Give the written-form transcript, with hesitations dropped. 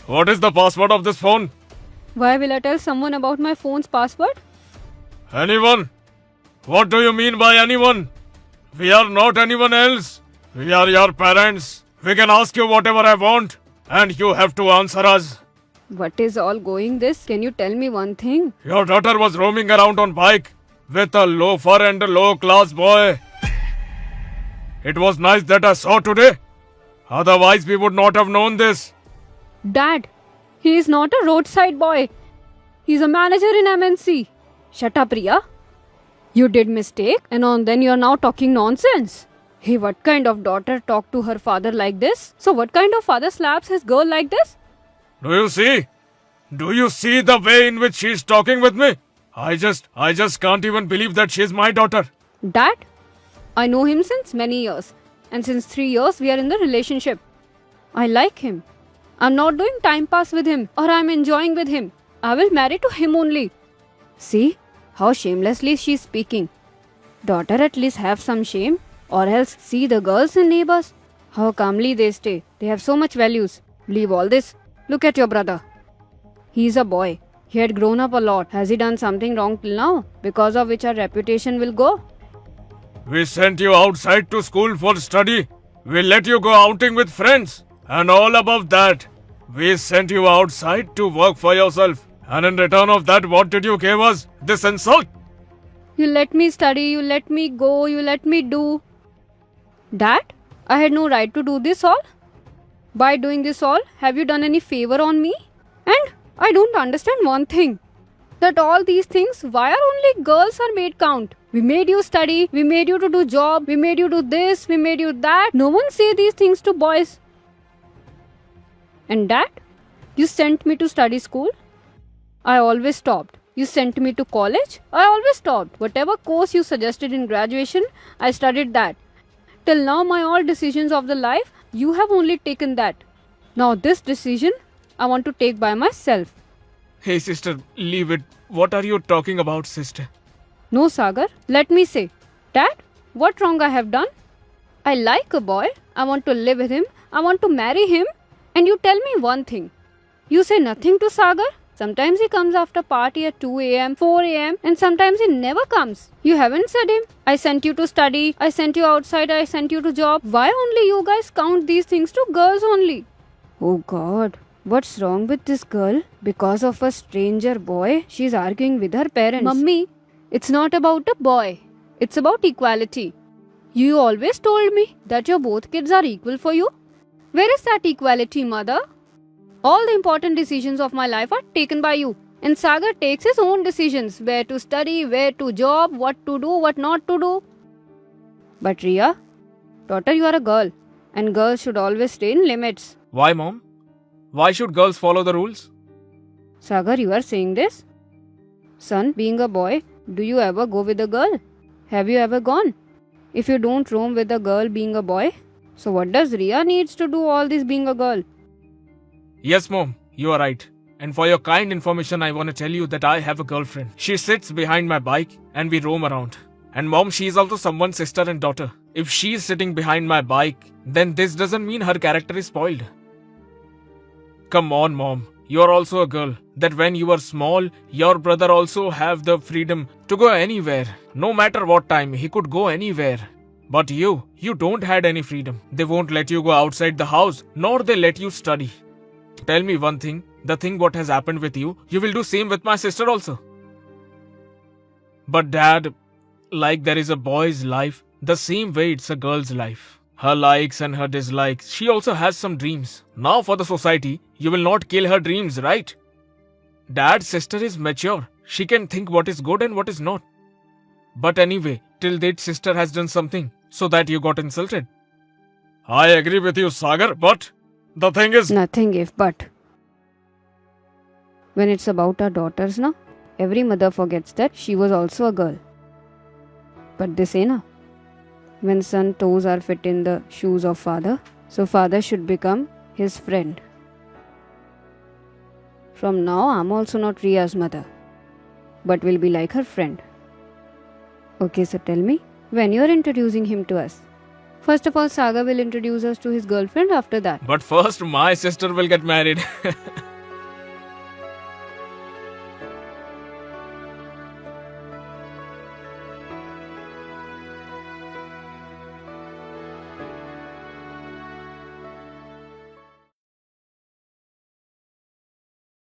What is the password of this phone? Why will I tell someone about my phone's password? Anyone? What do you mean by anyone? We are not anyone else. We are your parents. We can ask you whatever I want, and you have to answer us. What is all going this? Can you tell me one thing? Your daughter was roaming around on bike with a loafer and a low-class boy. It was nice that I saw today. Otherwise, we would not have known this. Dad, he is not a roadside boy. He's a manager in MNC. Shut up, Riya. You did mistake and then you are now talking nonsense. Hey, what kind of daughter talk to her father like this? So what kind of father slaps his girl like this? Do you see? Do you see the way in which she's talking with me? I just can't even believe that she's my daughter. Dad, I know him since many years. And since 3 years we are in the relationship. I like him. I'm not doing time pass with him or I'm enjoying with him. I will marry to him only. See how shamelessly she's speaking. Daughter, at least have some shame, or else see the girls and neighbors. How calmly they stay. They have so much values. Leave all this. Look at your brother. He's a boy. He had grown up a lot. Has he done something wrong till now? Because of which our reputation will go? We sent you outside to school for study. We let you go outing with friends. And all above that, we sent you outside to work for yourself. And in return of that, what did you give us? This insult? You let me study, you let me go, you let me do. Dad, I had no right to do this all. By doing this all, have you done any favor on me? And I don't understand one thing. That all these things, why are only girls are made count? We made you study, we made you to do job, we made you do this, we made you that. No one say these things to boys. And Dad, you sent me to study school. I always stopped. You sent me to college. I always stopped. Whatever course you suggested in graduation, I studied that. Till now, my all decisions of the life, you have only taken that. Now this decision, I want to take by myself. Hey sister, leave it. What are you talking about, sister? No, Sagar, let me say. Dad, what wrong I have done? I like a boy. I want to live with him. I want to marry him. And you tell me one thing. You say nothing to Sagar? Sometimes he comes after party at 2 a.m., 4 a.m. and sometimes he never comes. You haven't said him. I sent you to study. I sent you outside. I sent you to job. Why only you guys count these things to girls only? Oh God. What's wrong with this girl? Because of a stranger boy, she's arguing with her parents. Mummy, it's not about a boy. It's about equality. You always told me that your both kids are equal for you. Where is that equality, mother? All the important decisions of my life are taken by you. And Sagar takes his own decisions. Where to study, where to job, what to do, what not to do. But Riya, daughter, you are a girl. And girls should always stay in limits. Why, mom? Why should girls follow the rules? Sagar, you are saying this? Son, being a boy, do you ever go with a girl? Have you ever gone? If you don't roam with a girl being a boy, so what does Riya needs to do all this being a girl? Yes, mom, you are right. And for your kind information, I want to tell you that I have a girlfriend. She sits behind my bike and we roam around. And mom, she is also someone's sister and daughter. If she is sitting behind my bike, then this doesn't mean her character is spoiled. Come on, mom. You are also a girl. That when you were small, your brother also have the freedom to go anywhere. No matter what time, he could go anywhere. But you don't had any freedom. They won't let you go outside the house, nor they let you study. Tell me one thing, the thing what has happened with you, you will do same with my sister also. But dad, like there is a boy's life, the same way it's a girl's life. Her likes and her dislikes, she also has some dreams. Now for the society, you will not kill her dreams, right? Dad's sister is mature. She can think what is good and what is not. But anyway, till date sister has done something, so that you got insulted. I agree with you, Sagar, but the thing is... Nothing if but. When it's about our daughters, na, every mother forgets that she was also a girl. But they say, na, when son toes are fit in the shoes of father, so father should become his friend. From now, I'm also not Riya's mother, but will be like her friend. Okay, so tell me, when you're introducing him to us, First of all, Sagar will introduce us to his girlfriend after that. But first, my sister will get married.